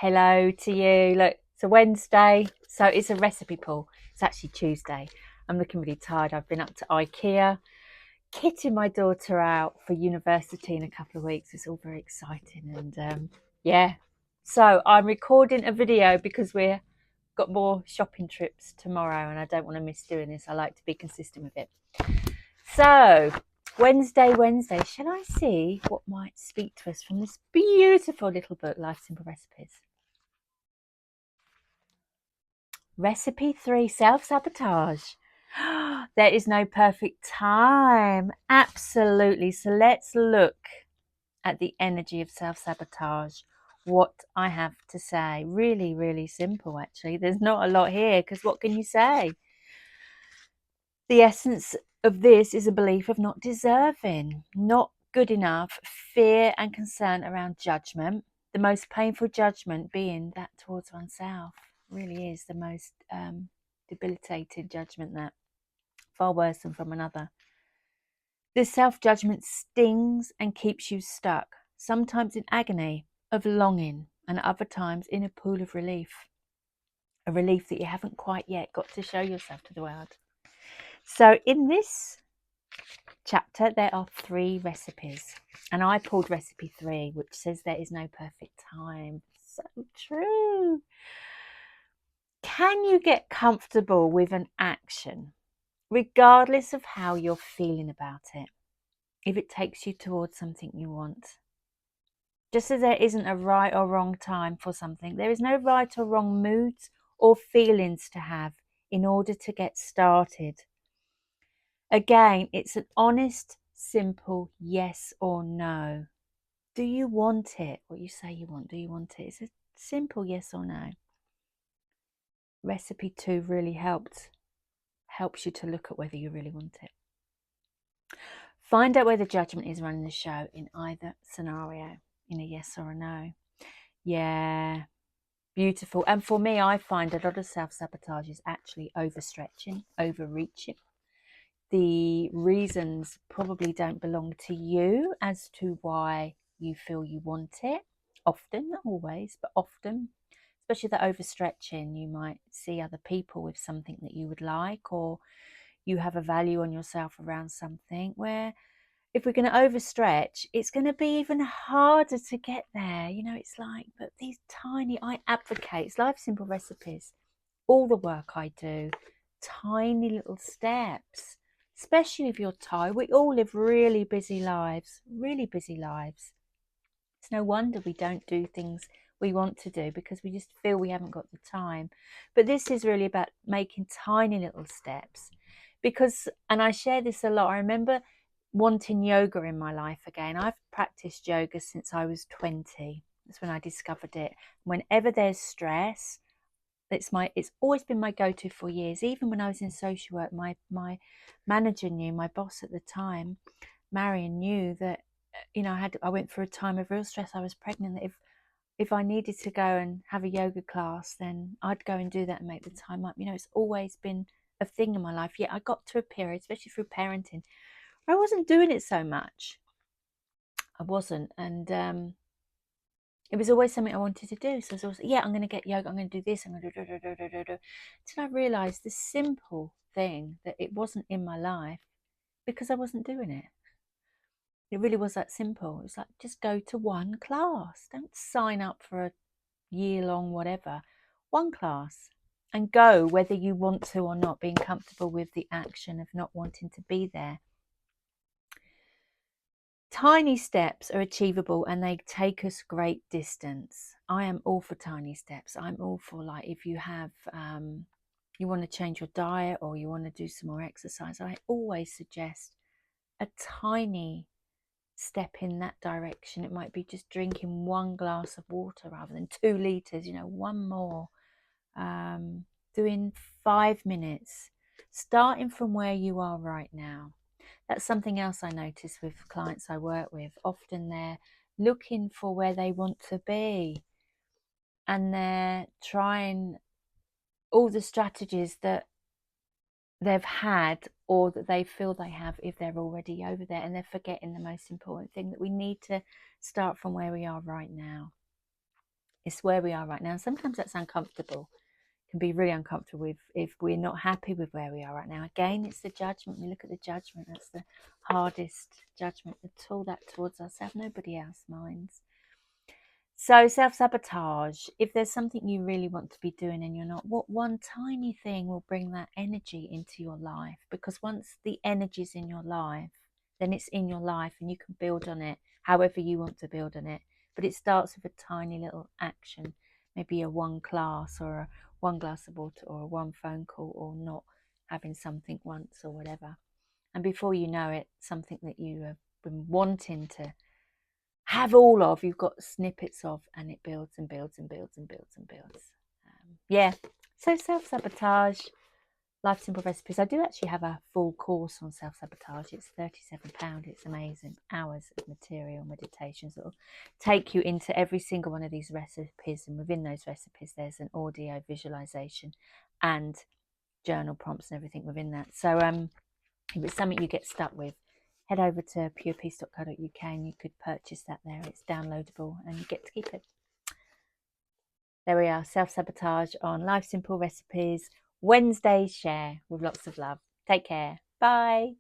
Hello to you. Look, it's a Wednesday, so it's a recipe pull. It's actually Tuesday. I'm looking really tired. I've been up to IKEA, kitting my daughter out for university in a couple of weeks. It's all very exciting, and yeah. So I'm recording a video because we've got more shopping trips tomorrow, and I don't want to miss doing this. I like to be consistent with it. So Wednesday. Shall I see what might speak to us from this beautiful little book, Life Simple Recipes? Recipe 3, self-sabotage. There is no perfect time. Absolutely. So let's look at the energy of self-sabotage. What I have to say. Really, really simple, actually. There's not a lot here because what can you say? The essence of this is a belief of not deserving, not good enough, fear and concern around judgment. The most painful judgment being that towards oneself. Really is the most debilitating judgment, that far worse than from another. This self-judgment stings and keeps you stuck, sometimes in agony of longing and other times in a pool of relief, a relief that you haven't quite yet got to show yourself to the world. So in this chapter there are 3 recipes, and I pulled recipe 3, which says there is no perfect time. So true. Can you get comfortable with an action regardless of how you're feeling about it, if it takes you towards something you want? Just as there isn't a right or wrong time for something, there is no right or wrong moods or feelings to have in order to get started. Again, it's an honest, simple yes or no. Do you want it? What you say you want, do you want it? It's a simple yes or no. Recipe 2 really helps you to look at whether you really want it. Find out whether judgment is running the show in either scenario, in a yes or a no. Yeah, beautiful. And for me, I find a lot of self-sabotage is actually overstretching, overreaching. The reasons probably don't belong to you as to why you feel you want it. Often, not always, but often. Especially the overstretching, you might see other people with something that you would like, or you have a value on yourself around something, where if we're going to overstretch, it's going to be even harder to get there. You know, it's like, but these tiny, I advocate, it's Life Simple Recipes, all the work I do, tiny little steps, especially if you're tired. We all live really busy lives, really busy lives. It's no wonder we don't do things we want to do, because we just feel we haven't got the time. But this is really about making tiny little steps, because, and I share this a lot, I remember wanting yoga in my life again. I've practiced yoga since I was 20. That's when I discovered it. Whenever there's stress, it's always been my go-to for years. Even when I was in social work, my manager knew, my boss at the time, Marion, knew that, you know, I went through a time of real stress. I was pregnant. That if I needed to go and have a yoga class, then I'd go and do that and make the time up. You know, it's always been a thing in my life. Yet I got to a period, especially through parenting, where I wasn't doing it so much. I wasn't, and it was always something I wanted to do. So I was always, yeah, I'm going to get yoga, I'm going to do this, I'm going to do. Until I realised this simple thing, that it wasn't in my life because I wasn't doing it. It really was that simple. It was like, just go to one class. Don't sign up for a year-long whatever. One class, and go whether you want to or not, being comfortable with the action of not wanting to be there. Tiny steps are achievable and they take us great distance. I am all for tiny steps. I'm all for, like, if you have, you want to change your diet or you want to do some more exercise, I always suggest a tiny step in that direction. It might be just drinking 1 glass of water rather than 2 litres, you know, one more. Doing 5 minutes, starting from where you are right now. That's something else I notice with clients I work with. Often they're looking for where they want to be, and they're trying all the strategies that they've had or that they feel they have if they're already over there, and they're forgetting the most important thing, that we need to start from where we are right now. It's where we are right now. Sometimes that's uncomfortable. It can be really uncomfortable if we're not happy with where we are right now. Again, it's the judgment. We look at the judgment. That's the hardest judgment at all, that towards ourselves. Nobody else minds. So self-sabotage, if there's something you really want to be doing and you're not, what one tiny thing will bring that energy into your life? Because once the energy's in your life, then it's in your life and you can build on it however you want to build on it. But it starts with a tiny little action, maybe a one class or a one glass of water or a one phone call or not having something once or whatever. And before you know it, something that you have been wanting to have all of, you've got snippets of, and it builds and builds and builds and builds and builds. Yeah, so self-sabotage, Life Simple Recipes. I do actually have a full course on self-sabotage. It's £37. It's amazing. Hours of material, meditations that will take you into every single one of these recipes, and within those recipes there's an audio visualization and journal prompts and everything within that. So if it's something you get stuck with, head over to purepeace.co.uk and you could purchase that there. It's downloadable and you get to keep it. There we are, self-sabotage on Life Simple Recipes. Wednesday's share with lots of love. Take care. Bye.